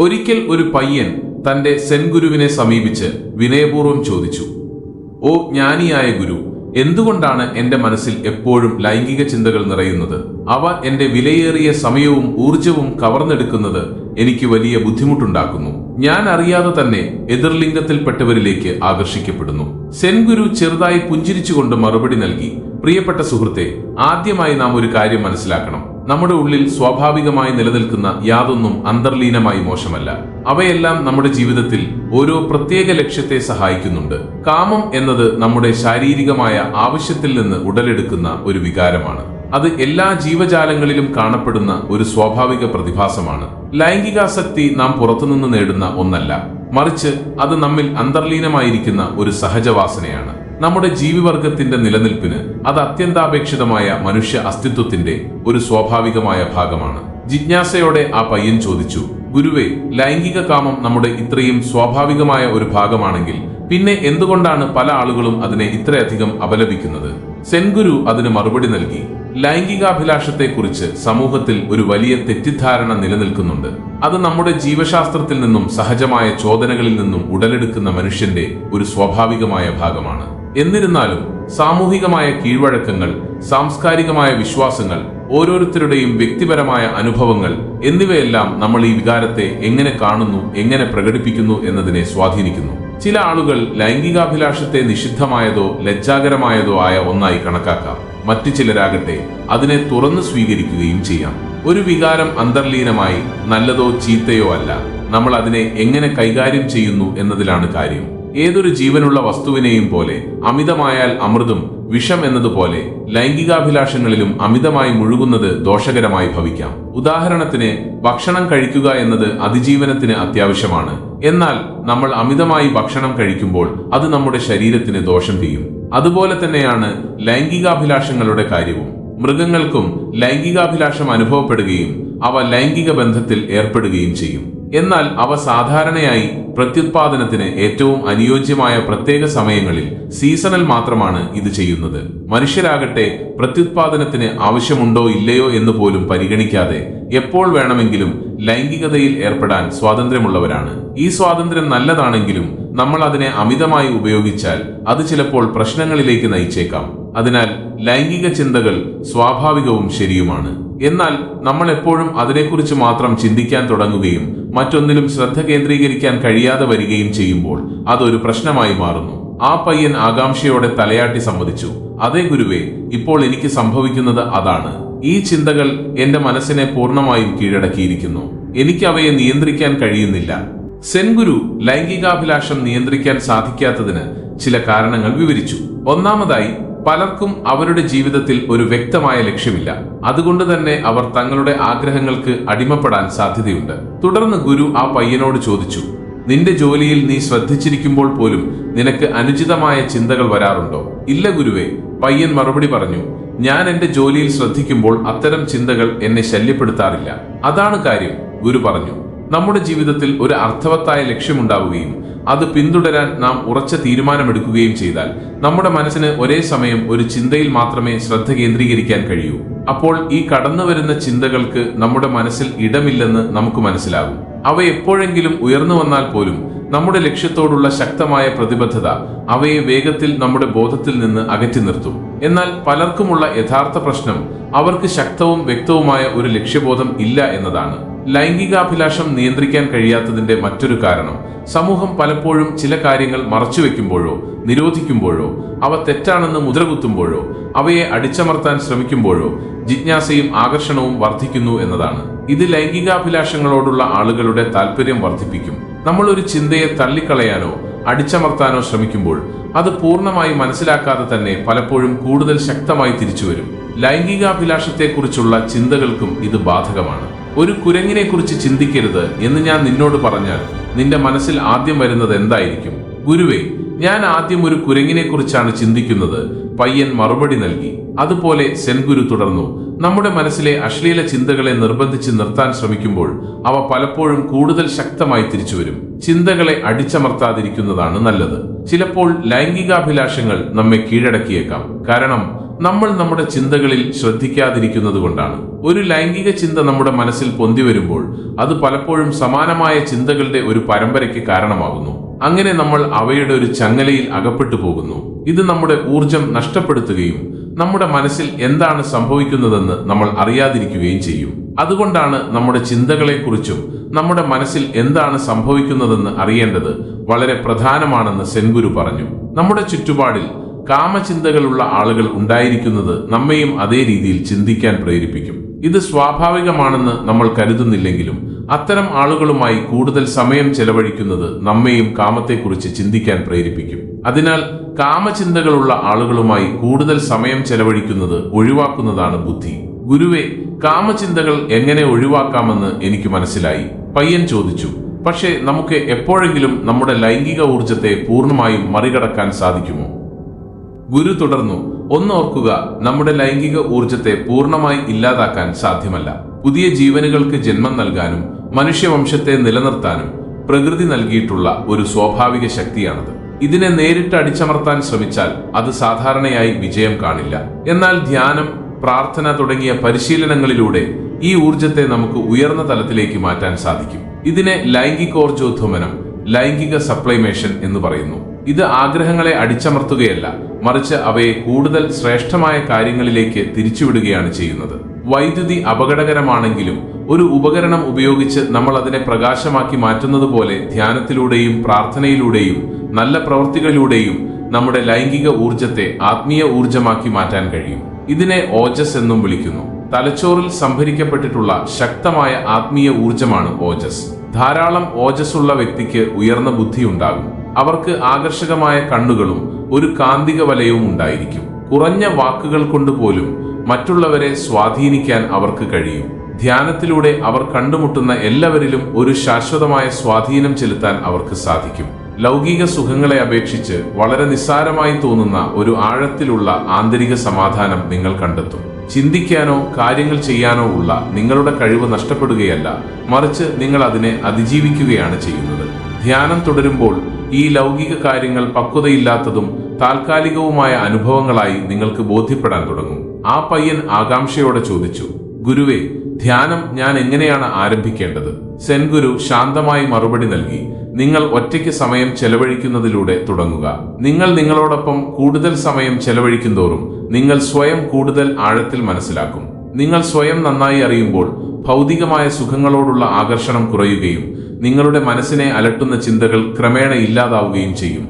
ഒരിക്കൽ ഒരു പയ്യൻ തന്റെ സെൻ ഗുരുവിനെ സമീപിച്ച് വിനയപൂർവ്വം ചോദിച്ചു, "ഓ ജ്ഞാനിയായ ഗുരു, എന്തുകൊണ്ടാണ് എന്റെ മനസ്സിൽ എപ്പോഴും ലൈംഗിക ചിന്തകൾ നിറയുന്നത്? അവ എന്റെ വിലയേറിയ സമയവും ഊർജവും കവർന്നെടുക്കുന്നത് എനിക്ക് വലിയ ബുദ്ധിമുട്ടുണ്ടാക്കുന്നു. ഞാൻ അറിയാതെ തന്നെ എതിർലിംഗത്തിൽപ്പെട്ടവരിലേക്ക് ആകർഷിക്കപ്പെടുന്നു." സെൻ ഗുരു ചെറുതായി പുഞ്ചിരിച്ചുകൊണ്ട് മറുപടി നൽകി, "പ്രിയപ്പെട്ട സുഹൃത്തെ, ആദ്യമായി നാം ഒരു കാര്യം മനസ്സിലാക്കണം. നമ്മുടെ ഉള്ളിൽ സ്വാഭാവികമായി നിലനിൽക്കുന്ന യാതൊന്നും അന്തർലീനമായി മോശമല്ല. അവയെല്ലാം നമ്മുടെ ജീവിതത്തിൽ ഓരോ പ്രത്യേക ലക്ഷ്യത്തെ സഹായിക്കുന്നുണ്ട്. കാമം എന്നത് നമ്മുടെ ശാരീരികമായ ആവശ്യത്തിൽ നിന്ന് ഉടലെടുക്കുന്ന ഒരു വികാരമാണ്. അത് എല്ലാ ജീവജാലങ്ങളിലും കാണപ്പെടുന്ന ഒരു സ്വാഭാവിക പ്രതിഭാസമാണ്. ലൈംഗികാസക്തി നാം പുറത്തുനിന്ന് നേടുന്ന ഒന്നല്ല, മറിച്ച് അത് നമ്മിൽ അന്തർലീനമായിരിക്കുന്ന ഒരു സഹജവാസനയാണ്. നമ്മുടെ ജീവിവർഗത്തിന്റെ നിലനിൽപ്പിന് അത് അത്യന്താപേക്ഷിതമായ മനുഷ്യ അസ്തിത്വത്തിന്റെ ഒരു സ്വാഭാവികമായ ഭാഗമാണ്. ജിജ്ഞാസയോടെ ആ പയ്യൻ ചോദിച്ചു, "ഗുരുവേ, ലൈംഗിക കാമം നമ്മുടെ ഇത്രയും സ്വാഭാവികമായ ഒരു ഭാഗമാണെങ്കിൽ പിന്നെ എന്തുകൊണ്ടാണ് പല ആളുകളും അതിനെ ഇത്രയധികം അപലപിക്കുന്നത്?" സെൻ ഗുരു അതിന് മറുപടി നൽകി, "ലൈംഗികാഭിലാഷത്തെക്കുറിച്ച് സമൂഹത്തിൽ ഒരു വലിയ തെറ്റിദ്ധാരണ നിലനിൽക്കുന്നുണ്ട്. അത് നമ്മുടെ ജീവശാസ്ത്രത്തിൽ നിന്നും സഹജമായ ചോദനകളിൽ നിന്നും ഉടലെടുക്കുന്ന മനുഷ്യന്റെ ഒരു സ്വാഭാവികമായ ഭാഗമാണ്. എന്നിരുന്നാലും സാമൂഹികമായ കീഴ്വഴക്കങ്ങൾ, സാംസ്കാരികമായ വിശ്വാസങ്ങൾ, ഓരോരുത്തരുടെയും വ്യക്തിപരമായ അനുഭവങ്ങൾ എന്നിവയെല്ലാം നമ്മൾ ഈ വികാരത്തെ എങ്ങനെ കാണുന്നു, എങ്ങനെ പ്രകടിപ്പിക്കുന്നു എന്നതിനെ സ്വാധീനിക്കുന്നു. ചില ആളുകൾ ലൈംഗികാഭിലാഷത്തെ നിഷിദ്ധമായതോ ലജ്ജാകരമായതോ ആയ ഒന്നായി കണക്കാക്കാം. മറ്റു ചിലരാകട്ടെ അതിനെ തുറന്നു സ്വീകരിക്കുകയും ചെയ്യാം. ഒരു വികാരം അന്തർലീനമായി നല്ലതോ ചീത്തയോ അല്ല, നമ്മൾ അതിനെ എങ്ങനെ കൈകാര്യം ചെയ്യുന്നു എന്നതിലാണ് കാര്യം. ഏതൊരു ജീവനുള്ള വസ്തുവിനെയും പോലെ അമിതമായാൽ അമൃതും വിഷം എന്നതുപോലെ ലൈംഗികാഭിലാഷങ്ങളിലും അമിതമായി മുഴുകുന്നത് ദോഷകരമായി ഭവിക്കാം. ഉദാഹരണത്തിന്, ഭക്ഷണം കഴിക്കുക എന്നത് അതിജീവനത്തിന് അത്യാവശ്യമാണ്. എന്നാൽ നമ്മൾ അമിതമായി ഭക്ഷണം കഴിക്കുമ്പോൾ അത് നമ്മുടെ ശരീരത്തിന് ദോഷം ചെയ്യും. അതുപോലെ തന്നെയാണ് ലൈംഗികാഭിലാഷങ്ങളുടെ കാര്യവും. മൃഗങ്ങൾക്കും ലൈംഗികാഭിലാഷം അനുഭവപ്പെടുകയും അവ ലൈംഗിക ബന്ധത്തിൽ ഏർപ്പെടുകയും ചെയ്യും. എന്നാൽ അവ സാധാരണയായി പ്രത്യുത്പാദനത്തിന് ഏറ്റവും അനുയോജ്യമായ പ്രത്യേക സമയങ്ങളിൽ സീസണൽ മാത്രമാണ് ഇത് ചെയ്യുന്നത്. മനുഷ്യരാകട്ടെ പ്രത്യുത്പാദനത്തിന് ആവശ്യമുണ്ടോ ഇല്ലയോ എന്ന് പോലും പരിഗണിക്കാതെ എപ്പോൾ വേണമെങ്കിലും ലൈംഗികതയിൽ ഏർപ്പെടാൻ സ്വാതന്ത്ര്യമുള്ളവരാണ്. ഈ സ്വാതന്ത്ര്യം നല്ലതാണെങ്കിലും നമ്മൾ അതിനെ അമിതമായി ഉപയോഗിച്ചാൽ അത് ചിലപ്പോൾ പ്രശ്നങ്ങളിലേക്ക് നയിച്ചേക്കാം. അതിനാൽ ലൈംഗിക ചിന്തകൾ സ്വാഭാവികവും ശരിയുമാണ്. എന്നാൽ നമ്മൾ എപ്പോഴും അതിനെക്കുറിച്ച് മാത്രം ചിന്തിക്കാൻ തുടങ്ങുകയും മറ്റൊന്നിലും ശ്രദ്ധ കേന്ദ്രീകരിക്കാൻ കഴിയാതെ വരികയും ചെയ്യുമ്പോൾ അതൊരു പ്രശ്നമായി മാറുന്നു. ആ പയ്യൻ ആകാംക്ഷയോടെ തലയാട്ടി സമ്മതിച്ചു, "അതേ ഗുരുവേ, ഇപ്പോൾ എനിക്ക് സംഭവിക്കുന്നത് അതാണ്. ഈ ചിന്തകൾ എന്റെ മനസ്സിനെ പൂർണ്ണമായും കീഴടക്കിയിരിക്കുന്നു. എനിക്ക് അവയെ നിയന്ത്രിക്കാൻ കഴിയുന്നില്ല." സെൻ ഗുരു ലൈംഗികാഭിലാഷം നിയന്ത്രിക്കാൻ സാധിക്കാത്തതിന് ചില കാരണങ്ങൾ വിവരിച്ചു. ഒന്നാമതായി, പലർക്കും അവരുടെ ജീവിതത്തിൽ ഒരു വ്യക്തമായ ലക്ഷ്യമില്ല. അതുകൊണ്ട് തന്നെ അവർ തങ്ങളുടെ ആഗ്രഹങ്ങൾക്ക് അടിമപ്പെടാൻ സാധ്യതയുണ്ട്. തുടർന്ന് ഗുരു ആ പയ്യനോട് ചോദിച്ചു, "നിന്റെ ജോലിയിൽ നീ ശ്രദ്ധിച്ചിരിക്കുമ്പോൾ പോലും നിനക്ക് അനുചിതമായ ചിന്തകൾ വരാറുണ്ടോ?" "ഇല്ല ഗുരുവേ," പയ്യൻ മറുപടി പറഞ്ഞു, "ഞാൻ എന്റെ ജോലിയിൽ ശ്രദ്ധിക്കുമ്പോൾ അത്തരം ചിന്തകൾ എന്നെ ശല്യപ്പെടുത്താറില്ല." "അതാണ് കാര്യം," ഗുരു പറഞ്ഞു. "നമ്മുടെ ജീവിതത്തിൽ ഒരു അർത്ഥവത്തായ ലക്ഷ്യമുണ്ടാവുകയും അത് പിന്തുടരാൻ നാം ഉറച്ച തീരുമാനമെടുക്കുകയും ചെയ്താൽ നമ്മുടെ മനസ്സിന് ഒരേ സമയം ഒരു ചിന്തയിൽ മാത്രമേ ശ്രദ്ധ കേന്ദ്രീകരിക്കാൻ കഴിയൂ. അപ്പോൾ ഈ കടന്നുവരുന്ന ചിന്തകൾക്ക് നമ്മുടെ മനസ്സിൽ ഇടമില്ലെന്ന് നമുക്ക് മനസ്സിലാകും. അവ എപ്പോഴെങ്കിലും ഉയർന്നു വന്നാൽ പോലും നമ്മുടെ ലക്ഷ്യത്തോടുള്ള ശക്തമായ പ്രതിബദ്ധത അവയെ വേഗത്തിൽ നമ്മുടെ ബോധത്തിൽ നിന്ന് അകറ്റി നിർത്തും. എന്നാൽ പലർക്കുമുള്ള യഥാർത്ഥ പ്രശ്നം അവർക്ക് ശക്തവും വ്യക്തവുമായ ഒരു ലക്ഷ്യബോധം ഇല്ല എന്നതാണ്. ലൈംഗികാഭിലാഷം നിയന്ത്രിക്കാൻ കഴിയാത്തതിന്റെ മറ്റൊരു കാരണം സമൂഹം പലപ്പോഴും ചില കാര്യങ്ങൾ മറച്ചുവെക്കുമ്പോഴോ നിരോധിക്കുമ്പോഴോ അവ തെറ്റാണെന്ന് മുദ്രകുത്തുമ്പോഴോ അവയെ അടിച്ചമർത്താൻ ശ്രമിക്കുമ്പോഴോ ജിജ്ഞാസയും ആകർഷണവും വർദ്ധിക്കുന്നു എന്നതാണ്. ഇത് ലൈംഗികാഭിലാഷങ്ങളോടുള്ള ആളുകളുടെ താല്പര്യം വർദ്ധിപ്പിക്കും. നമ്മൾ ഒരു ചിന്തയെ തള്ളിക്കളയാനോ അടിച്ചമർത്താനോ ശ്രമിക്കുമ്പോൾ അത് പൂർണ്ണമായി മനസ്സിലാക്കാതെ തന്നെ പലപ്പോഴും കൂടുതൽ ശക്തമായി തിരിച്ചുവരും. ലൈംഗികാഭിലാഷത്തെക്കുറിച്ചുള്ള ചിന്തകൾക്കും ഇത് ബാധകമാണ്. ഒരു കുരങ്ങിനെ കുറിച്ച് ചിന്തിക്കരുത് എന്ന് ഞാൻ നിന്നോട് പറഞ്ഞാൽ നിന്റെ മനസ്സിൽ ആദ്യം വരുന്നത് എന്തായിരിക്കും? "ഗുരുവേ, ഞാൻ ആദ്യം ഒരു കുരങ്ങിനെ കുറിച്ചാണ് ചിന്തിക്കുന്നത്," പയ്യൻ മറുപടി നൽകി. അതുപോലെ സെൻ ഗുരു തുടർന്നു, "നമ്മുടെ മനസ്സിലെ അശ്ലീല ചിന്തകളെ നിർബന്ധിച്ച് നിർത്താൻ ശ്രമിക്കുമ്പോൾ അവ പലപ്പോഴും കൂടുതൽ ശക്തമായി തിരിച്ചുവരും. ചിന്തകളെ അടിച്ചമർത്താതിരിക്കുന്നതാണ് നല്ലത്. ചിലപ്പോൾ ലൈംഗികാഭിലാഷങ്ങൾ നമ്മെ കീഴടക്കിയേക്കാം. കാരണം നമ്മൾ നമ്മുടെ ചിന്തകളിൽ ശ്രദ്ധിക്കാതിരിക്കുന്നതുകൊണ്ടാണ്. ഒരു ലൈംഗിക ചിന്ത നമ്മുടെ മനസ്സിൽ പൊന്തി വരുമ്പോൾ അത് പലപ്പോഴും സമാനമായ ചിന്തകളുടെ ഒരു പരമ്പരയ്ക്ക് കാരണമാകുന്നു. അങ്ങനെ നമ്മൾ അവയുടെ ഒരു ചങ്ങലയിൽ അകപ്പെട്ടു പോകുന്നു. ഇത് നമ്മുടെ ഊർജം നഷ്ടപ്പെടുത്തുകയും നമ്മുടെ മനസ്സിൽ എന്താണ് സംഭവിക്കുന്നതെന്ന് നമ്മൾ അറിയാതിരിക്കുകയും ചെയ്യും. അതുകൊണ്ടാണ് നമ്മുടെ ചിന്തകളെക്കുറിച്ചും നമ്മുടെ മനസ്സിൽ എന്താണ് സംഭവിക്കുന്നതെന്ന് അറിയേണ്ടത് വളരെ പ്രധാനമാണെന്ന് സെൻഗുരു പറഞ്ഞു. നമ്മുടെ ചുറ്റുപാടിൽ കാമചിന്തകളുള്ള ആളുകൾ ഉണ്ടായിരിക്കുന്നത് നമ്മെയും അതേ രീതിയിൽ ചിന്തിക്കാൻ പ്രേരിപ്പിക്കും. ഇത് സ്വാഭാവികമാണെന്ന് നമ്മൾ കരുതുന്നില്ലെങ്കിലും അത്തരം ആളുകളുമായി കൂടുതൽ സമയം ചെലവഴിക്കുന്നത് നമ്മെയും കാമത്തെക്കുറിച്ച് ചിന്തിക്കാൻ പ്രേരിപ്പിക്കും. അതിനാൽ കാമചിന്തകളുള്ള ആളുകളുമായി കൂടുതൽ സമയം ചെലവഴിക്കുന്നത് ഒഴിവാക്കുന്നതാണ് ബുദ്ധി. ഗുരുവേ, കാമചിന്തകൾ എങ്ങനെ ഒഴിവാക്കാമെന്ന് എനിക്ക് മനസ്സിലായി, പയ്യൻ ചോദിച്ചു. പക്ഷേ നമുക്ക് എപ്പോഴെങ്കിലും നമ്മുടെ ലൈംഗിക ഊർജത്തെ പൂർണ്ണമായും മറികടക്കാൻ സാധിക്കുമോ? ഗുരു തുടർന്നു, ഒന്നോർക്കുക, നമ്മുടെ ലൈംഗിക ഊർജത്തെ പൂർണ്ണമായി ഇല്ലാതാക്കാൻ സാധ്യമല്ല. പുതിയ ജീവനുകൾക്ക് ജന്മം നൽകാനും മനുഷ്യവംശത്തെ നിലനിർത്താനും പ്രകൃതി നൽകിയിട്ടുള്ള ഒരു സ്വാഭാവിക ശക്തിയാണത്. ഇതിനെ നേരിട്ട് അടിച്ചമർത്താൻ ശ്രമിച്ചാൽ അത് സാധാരണയായി വിജയം കാണില്ല. എന്നാൽ ധ്യാനം, പ്രാർത്ഥന തുടങ്ങിയ പരിശീലനങ്ങളിലൂടെ ഈ ഊർജത്തെ നമുക്ക് ഉയർന്ന തലത്തിലേക്ക് മാറ്റാൻ സാധിക്കും. ഇതിനെ ലൈംഗികോർജോദ്വമനം, ലൈംഗിക സപ്ലൈമേഷൻ എന്ന് പറയുന്നു. ഇത് ആഗ്രഹങ്ങളെ അടിച്ചമർത്തുകയല്ല, മറിച്ച് അവയെ കൂടുതൽ ശ്രേഷ്ഠമായ കാര്യങ്ങളിലേക്ക് തിരിച്ചുവിടുകയാണ് ചെയ്യുന്നത്. വൈദ്യുതി അപകടകരമാണെങ്കിലും ഒരു ഉപകരണം ഉപയോഗിച്ച് നമ്മൾ അതിനെ പ്രകാശമാക്കി മാറ്റുന്നത് പോലെ ധ്യാനത്തിലൂടെയും പ്രാർത്ഥനയിലൂടെയും നല്ല പ്രവൃത്തികളിലൂടെയും നമ്മുടെ ലൈംഗിക ഊർജത്തെ ആത്മീയ ഊർജമാക്കി മാറ്റാൻ കഴിയും. ഇതിനെ ഓജസ് എന്നും വിളിക്കുന്നു. തലച്ചോറിൽ സംഭരിക്കപ്പെട്ടിട്ടുള്ള ശക്തമായ ആത്മീയ ഊർജമാണ് ഓജസ്. ധാരാളം ഓജസ്സുള്ള വ്യക്തിക്ക് ഉയർന്ന ബുദ്ധിയുണ്ടാകും. അവർക്ക് ആകർഷകമായ കണ്ണുകളും ഒരു കാന്തിക വലയവും ഉണ്ടായിരിക്കും. കുറഞ്ഞ വാക്കുകൾ കൊണ്ട് പോലും മറ്റുള്ളവരെ സ്വാധീനിക്കാൻ അവർക്ക് കഴിയും. ധ്യാനത്തിലൂടെ അവർ കണ്ടുമുട്ടുന്ന എല്ലാവരിലും ഒരു ശാശ്വതമായ സ്വാധീനം ചെലുത്താൻ അവർക്ക് സാധിക്കും. ലൗകിക സുഖങ്ങളെ അപേക്ഷിച്ച് വളരെ നിസ്സാരമായി തോന്നുന്ന ഒരു ആഴത്തിലുള്ള ആന്തരിക സമാധാനം നിങ്ങൾ കണ്ടെത്തും. ചിന്തിക്കാനോ കാര്യങ്ങൾ ചെയ്യാനോ ഉള്ള നിങ്ങളുടെ കഴിവ് നഷ്ടപ്പെടുകയല്ല, മറിച്ച് നിങ്ങൾ അതിനെ അതിജീവിക്കുകയാണ് ചെയ്യുന്നത്. ധ്യാനം തുടരുമ്പോൾ ഈ ലൗകിക കാര്യങ്ങൾ പക്വതയില്ലാത്തതും താൽക്കാലികവുമായ അനുഭവങ്ങളായി നിങ്ങൾക്ക് ബോധ്യപ്പെടാൻ തുടങ്ങും. ആ പയ്യൻ ആകാംക്ഷയോടെ ചോദിച്ചു, ഗുരുവേ, ധ്യാനം ഞാൻ എങ്ങനെയാണ് ആരംഭിക്കേണ്ടത്? സെൻഗുരു ശാന്തമായി മറുപടി നൽകി, നിങ്ങൾ ഒറ്റയ്ക്ക് സമയം ചെലവഴിക്കുന്നതിലൂടെ തുടങ്ങുക. നിങ്ങൾ നിങ്ങളോടൊപ്പം കൂടുതൽ സമയം ചെലവഴിക്കുന്തോറും നിങ്ങൾ സ്വയം കൂടുതൽ ആഴത്തിൽ മനസ്സിലാക്കും. നിങ്ങൾ സ്വയം നന്നായി അറിയുമ്പോൾ ഭൗതികമായ സുഖങ്ങളോടുള്ള ആകർഷണം കുറയുകയും നിങ്ങളുടെ മനസ്സിനെ അലട്ടുന്ന ചിന്തകൾ ക്രമേണ ഇല്ലാതാവുകയും ചെയ്യും.